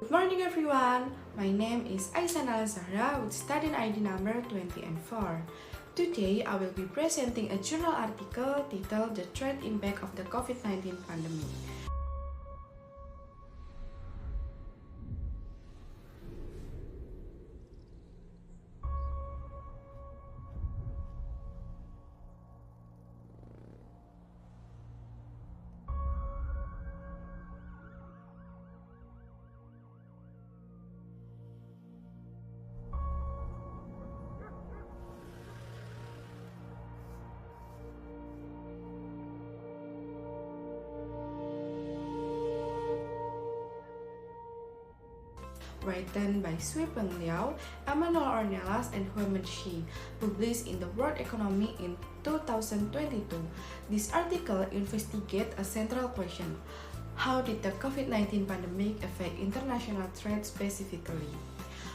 Good morning everyone, my name is Aisha Zahra with student ID number 20 and 4. Today I will be presenting a journal article titled The Threat Impact of the COVID-19 Pandemic. Written by Sui Peng Liao, Emmanuel Ornelas, and Huimin Shi, published in the World Economy in 2022. This article investigates a central question: how did the COVID-19 pandemic affect international trade specifically?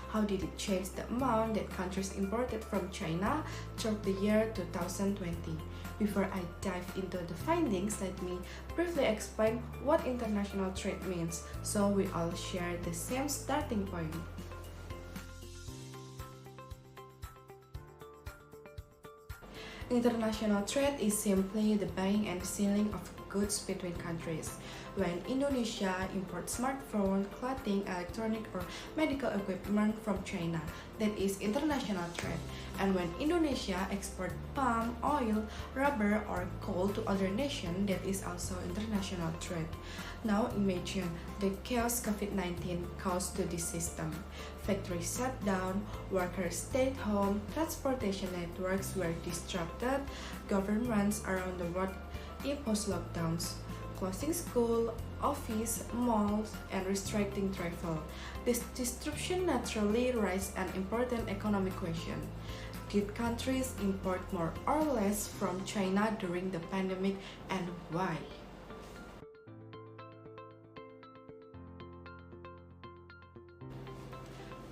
How did it change the amount that countries imported from China throughout the year 2020? Before I dive into the findings, let me briefly explain what international trade means so we all share the same starting point. International trade is simply the buying and selling of goods between countries. When Indonesia imports smartphones, clothing, electronic or medical equipment from China, that is international trade. And when Indonesia exports palm oil, rubber or coal to other nations, that is also international trade. Now imagine the chaos COVID-19 caused to this system. Factories shut down, workers stayed home, transportation networks were disrupted, governments around the world imposed lockdowns, closing school, office, malls, and restricting travel. This disruption naturally raised an important economic question. Did countries import more or less from China during the pandemic, and why?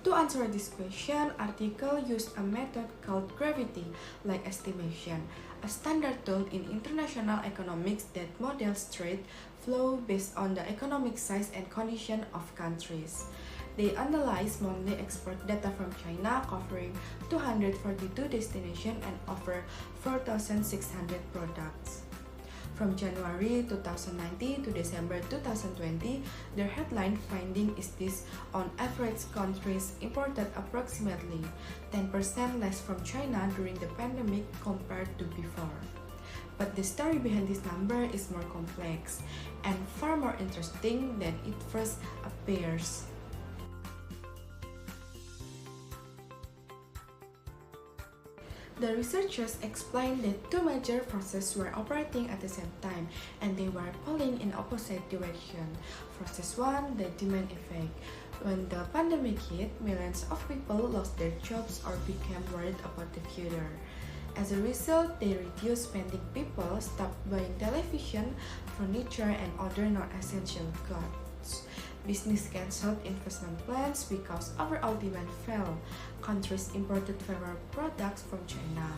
To answer this question, article used a method called gravity-like estimation, a standard tool in international economics that models trade flow based on the economic size and condition of countries. They analyze monthly export data from China covering 242 destinations and over 4,600 products. From January 2019 to December 2020, their headline finding is this: on average, countries imported approximately 10% less from China during the pandemic compared to before. But the story behind this number is more complex and far more interesting than it first appears. The researchers explained that two major forces were operating at the same time, and they were pulling in opposite directions. Process 1, the demand effect. When the pandemic hit, millions of people lost their jobs or became worried about the future. As a result, they reduced spending. People stopped buying television, furniture, and other non-essential goods. Business canceled investment plans because overall demand fell. Countries imported fewer products from China.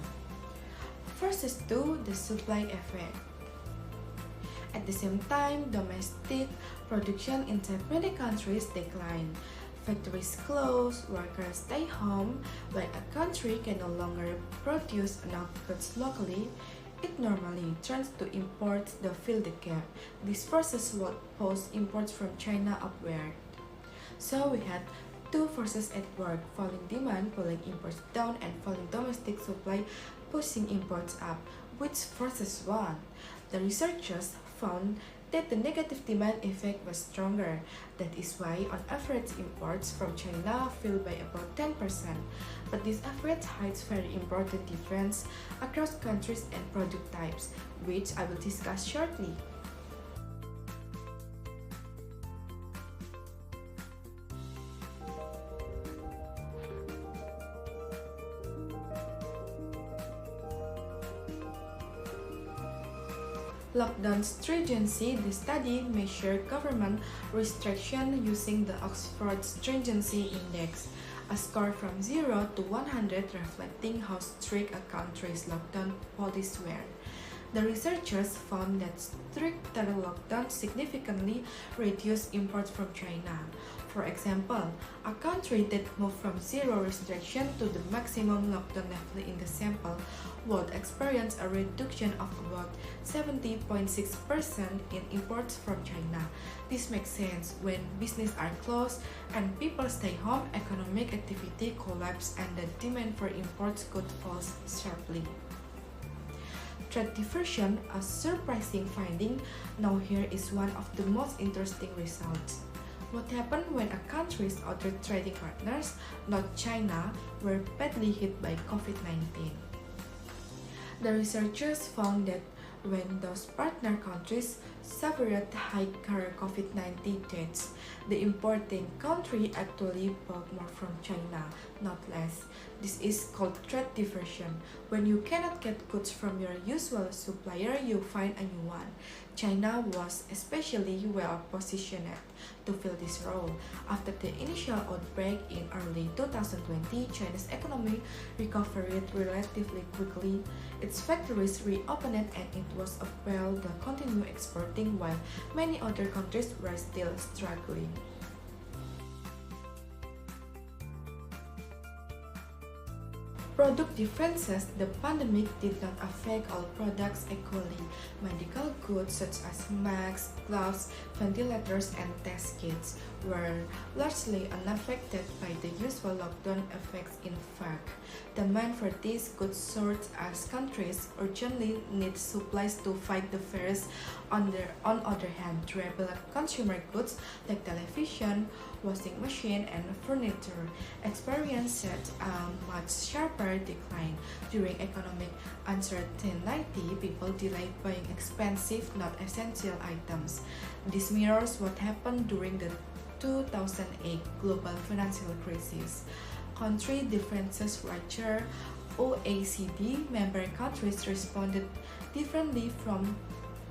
Process 2, the supply effect. At the same time, domestic production inside many countries declined. Factories closed, workers stay home. When a country can no longer produce enough goods locally, it normally turns to imports to fill the gap. This forces would push imports from China upward. So we had two forces at work: falling demand pulling imports down and falling domestic supply pushing imports up. Which forces won? The researchers found that the negative demand effect was stronger. That is why on average imports from China fell by about 10%. But this average hides very important difference across countries and product types, which I will discuss shortly. Lockdown stringency. The study measured government restriction using the Oxford Stringency Index, a score from 0 to 100 reflecting how strict a country's lockdown policies were. The researchers found that stricter lockdowns significantly reduced imports from China. For example, a country that moved from zero restriction to the maximum lockdown level in the sample would experience a reduction of about 70.6% in imports from China. This makes sense. When businesses are closed and people stay home, economic activity collapses and the demand for imports could fall sharply. Trade diversion, a surprising finding. Now here is one of the most interesting results. What happened when a country's other trading partners, not China, were badly hit by COVID-19? The researchers found that when those partner countries suffered higher COVID-19 deaths, the importing country actually bought more from China, not less. This is called trade diversion. When you cannot get goods from your usual supplier, you find a new one. China was especially well positioned to fill this role. After the initial outbreak in early 2020, China's economy recovered relatively quickly. Its factories reopened and it was able to continue exporting while many other countries were still struggling. Product differences. The pandemic did not affect all products equally. Medical goods such as masks, gloves, ventilators, and test kits were largely unaffected by the usual lockdown effects. In fact, demand for these goods soared as countries urgently need supplies to fight the virus. On the other hand, durable consumer goods like television, washing machine, and furniture experienced a much sharper decline. During economic uncertainty, people delayed buying expensive, not essential items. This mirrors what happened during the 2008 global financial crisis. Country differences larger. OECD member countries responded differently from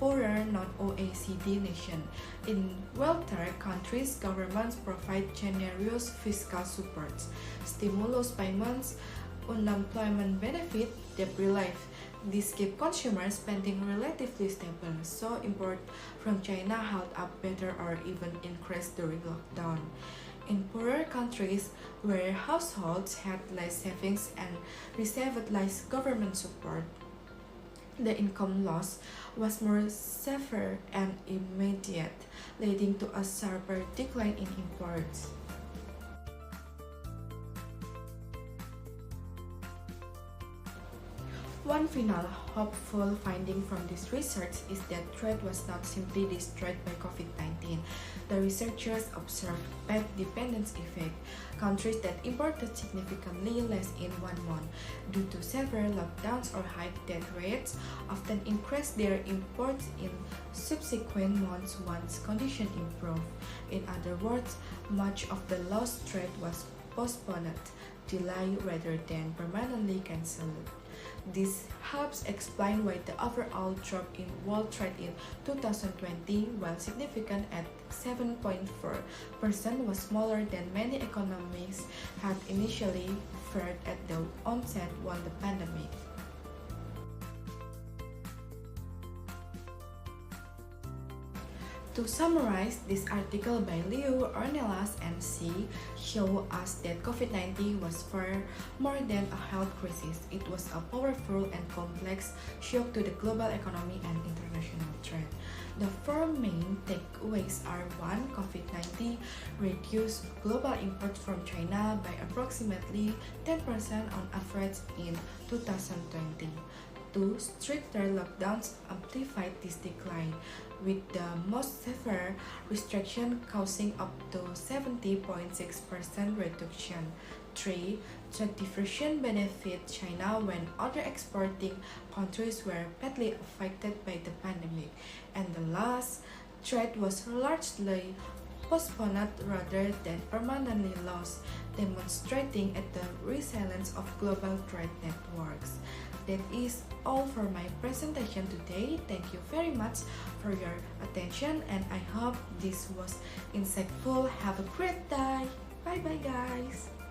poorer non-OECD nations. In wealthier countries, governments provide generous fiscal support, stimulus payments, unemployment benefit, debt relief. This keep consumer spending relatively stable, so import from China held up better or even increased during lockdown. In poorer countries, where households had less savings and received less government support, the income loss was more severe and immediate, leading to a sharper decline in imports. One final hopeful finding from this research is that trade was not simply destroyed by COVID-19. The researchers observed bad dependence effect. Countries that imported significantly less in 1 month due to severe lockdowns or high death rates often increased their imports in subsequent months once conditions improved. In other words, much of the lost trade was postponed, delayed rather than permanently cancelled. This helps explain why the overall drop in world trade in 2020, while significant at 7.4%, was smaller than many economies had initially feared at the onset of the pandemic. To summarize, this article by Liu, Ornelas, and Xi show us that COVID-19 was far more than a health crisis. It was a powerful and complex shock to the global economy and international trade. The 4 main takeaways are: 1. COVID-19 reduced global imports from China by approximately 10% on average in 2020. 2. Stricter lockdowns amplified this decline, with the most severe restriction causing up to 70.6% reduction. 3. Trade diversion benefit China when other exporting countries were badly affected by the pandemic. And the last, trade was largely postponed rather than permanently lost, demonstrating the resilience of global trade networks. That is all for my presentation today. Thank you very much for your attention and I hope this was insightful. Have a great day. Bye bye guys.